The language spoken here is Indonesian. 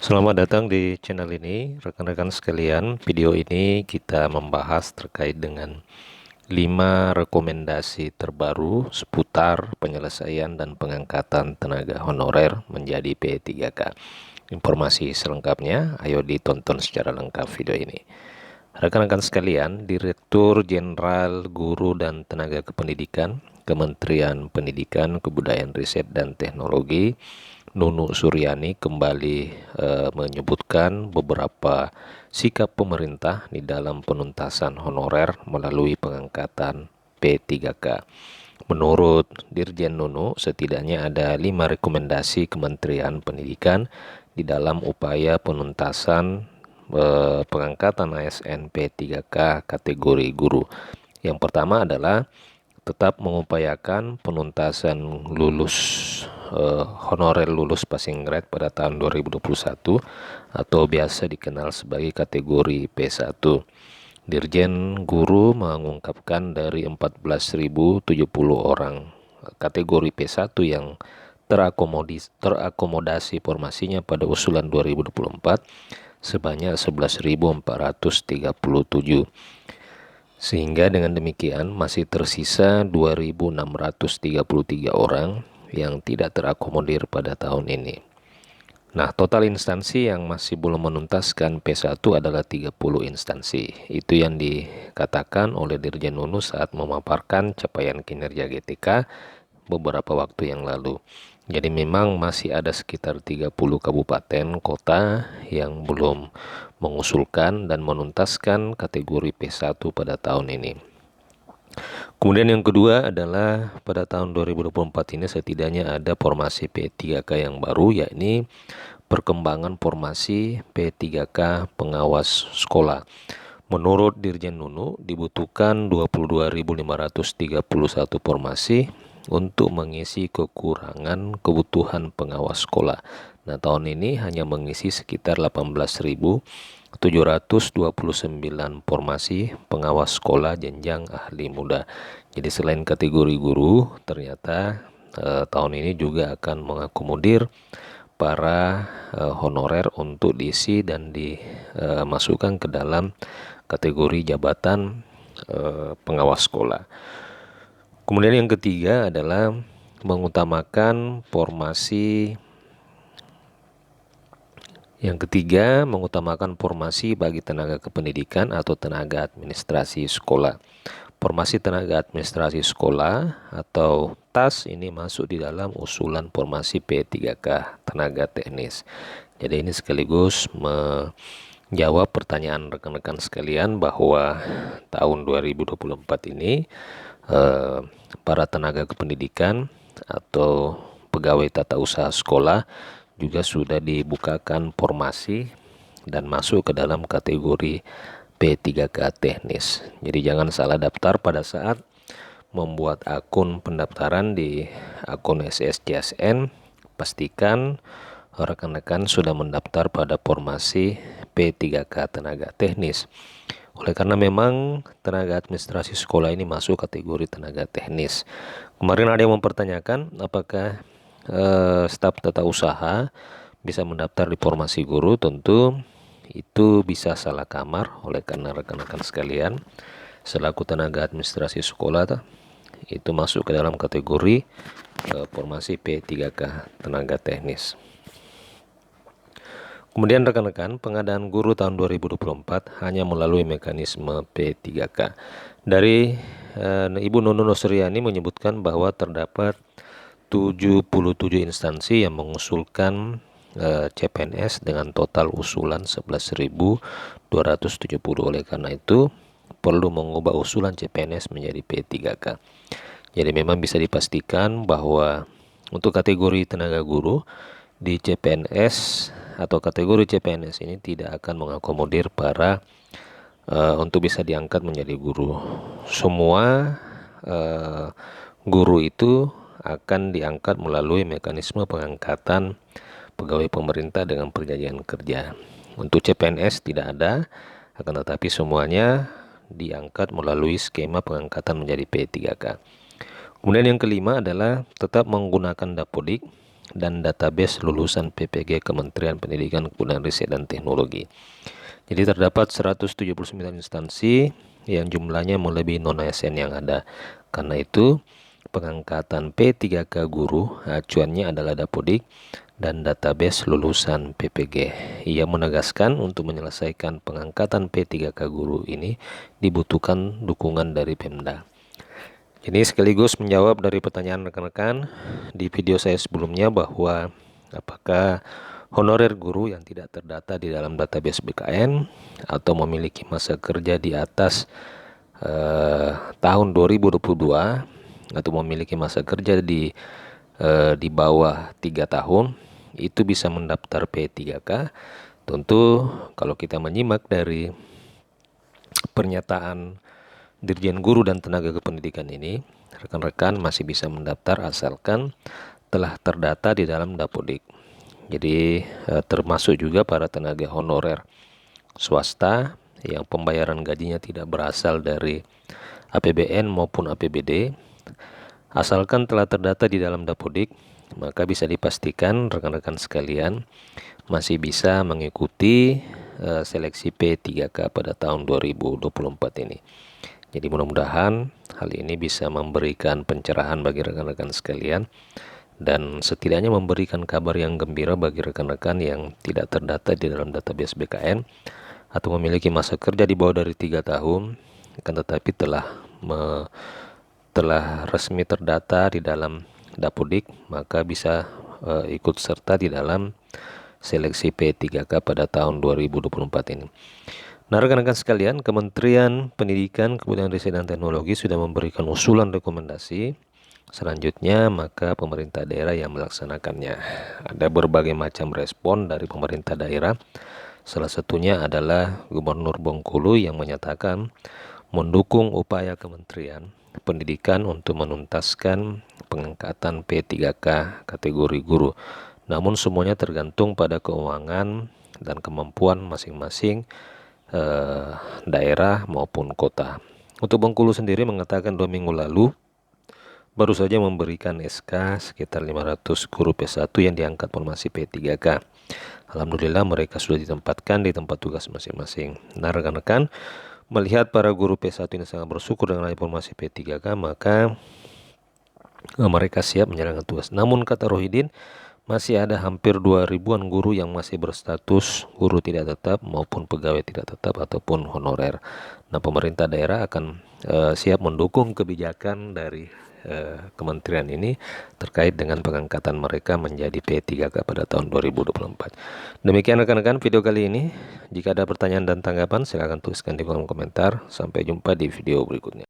Selamat datang di channel ini, rekan-rekan sekalian. Video ini kita membahas terkait dengan 5 rekomendasi terbaru seputar penyelesaian dan pengangkatan tenaga honorer menjadi P3K. Informasi selengkapnya, ayo ditonton secara lengkap video ini. Rekan-rekan sekalian, Direktur Jenderal Guru dan Tenaga Kependidikan, Kementerian Pendidikan, Kebudayaan, Riset, dan Teknologi, Nunu Suryani kembali menyebutkan beberapa sikap pemerintah di dalam penuntasan honorer melalui pengangkatan P3K. Menurut Dirjen Nunu, setidaknya ada 5 rekomendasi Kementerian Pendidikan di dalam upaya penuntasan pengangkatan ASN P3K kategori guru. Yang pertama adalah tetap mengupayakan penuntasan honorer lulus passing grade pada tahun 2021 atau biasa dikenal sebagai kategori P1. Dirjen Guru mengungkapkan dari 14.070 orang kategori P1 yang terakomodasi formasinya pada usulan 2024 sebanyak 11.437. Sehingga dengan demikian masih tersisa 2.633 orang yang tidak terakomodir pada tahun ini. Nah, total instansi yang masih belum menuntaskan P1 adalah 30 instansi. Itu yang dikatakan oleh Dirjen Nunu saat memaparkan capaian kinerja GTK beberapa waktu yang lalu. Jadi memang masih ada sekitar 30 kabupaten kota yang belum mengusulkan dan menuntaskan kategori P1 pada tahun ini. Kemudian yang kedua adalah pada tahun 2024 ini setidaknya ada formasi P3K yang baru, yakni perkembangan formasi P3K pengawas sekolah. Menurut Dirjen Nunu dibutuhkan 22.531 formasi untuk mengisi kekurangan kebutuhan pengawas sekolah. Nah, tahun ini hanya mengisi sekitar 18.729 formasi pengawas sekolah jenjang ahli muda. Jadi selain kategori guru, ternyata tahun ini juga akan mengakomodir para honorer untuk diisi dan dimasukkan ke dalam kategori jabatan pengawas sekolah. Kemudian yang ketiga adalah mengutamakan formasi bagi tenaga kependidikan atau tenaga administrasi sekolah. Formasi tenaga administrasi sekolah atau TAS ini masuk di dalam usulan formasi P3K tenaga teknis. Jadi ini sekaligus menjawab pertanyaan rekan-rekan sekalian bahwa tahun 2024 ini para tenaga kependidikan atau pegawai tata usaha sekolah juga sudah dibukakan formasi dan masuk ke dalam kategori P3K teknis. Jadi jangan salah daftar pada saat membuat akun pendaftaran di akun SSCSN. Pastikan rekan-rekan sudah mendaftar pada formasi P3K tenaga teknis. Oleh karena memang tenaga administrasi sekolah ini masuk kategori tenaga teknis. Kemarin ada yang mempertanyakan apakah staf tata usaha bisa mendaftar di formasi guru. Tentu itu bisa salah kamar, oleh karena rekan-rekan sekalian selaku tenaga administrasi sekolah itu masuk ke dalam kategori formasi P3K tenaga teknis. Kemudian rekan-rekan, pengadaan guru tahun 2024 hanya melalui mekanisme P3K. Dari Ibu Nunu Suryani menyebutkan bahwa terdapat 77 instansi yang mengusulkan CPNS dengan total usulan 11.270. Oleh karena itu perlu mengubah usulan CPNS menjadi P3K. Jadi memang bisa dipastikan bahwa untuk kategori tenaga guru di CPNS atau kategori CPNS ini tidak akan mengakomodir para untuk bisa diangkat menjadi guru. Semua guru itu akan diangkat melalui mekanisme pengangkatan pegawai pemerintah dengan perjanjian kerja. Untuk CPNS tidak ada, akan tetapi semuanya diangkat melalui skema pengangkatan menjadi P3K. Kemudian yang kelima adalah tetap menggunakan Dapodik dan database lulusan PPG Kementerian Pendidikan Kebudayaan Riset dan Teknologi. Jadi terdapat 179 instansi yang jumlahnya melebihi non-ASN yang ada. Karena itu, pengangkatan P3K guru acuannya adalah Dapodik dan database lulusan PPG. Ia menegaskan untuk menyelesaikan pengangkatan P3K guru ini dibutuhkan dukungan dari Pemda. Ini sekaligus menjawab dari pertanyaan rekan-rekan di video saya sebelumnya bahwa apakah honorer guru yang tidak terdata di dalam database BKN atau memiliki masa kerja di atas tahun 2022 atau memiliki masa kerja di bawah 3 tahun itu bisa mendaftar P3K. Tentu kalau kita menyimak dari pernyataan Dirjen Guru dan Tenaga Kependidikan ini, rekan-rekan masih bisa mendaftar asalkan telah terdata di dalam Dapodik. Jadi termasuk juga para tenaga honorer swasta yang pembayaran gajinya tidak berasal dari APBN maupun APBD, asalkan telah terdata di dalam Dapodik, maka bisa dipastikan rekan-rekan sekalian masih bisa mengikuti seleksi P3K pada tahun 2024 ini. Jadi mudah-mudahan hal ini bisa memberikan pencerahan bagi rekan-rekan sekalian dan setidaknya memberikan kabar yang gembira bagi rekan-rekan yang tidak terdata di dalam database BKN atau memiliki masa kerja di bawah dari 3 tahun, akan tetapi telah resmi terdata di dalam Dapodik, maka bisa ikut serta di dalam seleksi P3K pada tahun 2024 ini. Nah, rekan-rekan sekalian, Kementerian Pendidikan, Kebudayaan Riset dan Teknologi sudah memberikan usulan rekomendasi. Selanjutnya, maka pemerintah daerah yang melaksanakannya. Ada berbagai macam respon dari pemerintah daerah. Salah satunya adalah Gubernur Bengkulu yang menyatakan mendukung upaya Kementerian Pendidikan untuk menuntaskan pengangkatan P3K kategori guru. Namun semuanya tergantung pada keuangan dan kemampuan masing-masing daerah maupun kota. Untuk Bengkulu sendiri mengatakan 2 minggu lalu baru saja memberikan SK sekitar 500 guru P1 yang diangkat formasi P3K. Alhamdulillah mereka sudah ditempatkan di tempat tugas masing-masing. Nah, rekan-rekan, melihat para guru P1 ini sangat bersyukur dengan informasi P3K, maka mereka siap menjalankan tugas. Namun kata Rohidin, masih ada hampir 2.000-an guru yang masih berstatus guru tidak tetap maupun pegawai tidak tetap ataupun honorer. Nah, pemerintah daerah akan siap mendukung kebijakan dari kementerian ini terkait dengan pengangkatan mereka menjadi P3K pada tahun 2024. Demikian rekan-rekan video kali ini. Jika ada pertanyaan dan tanggapan, silakan tuliskan di kolom komentar. Sampai jumpa di video berikutnya.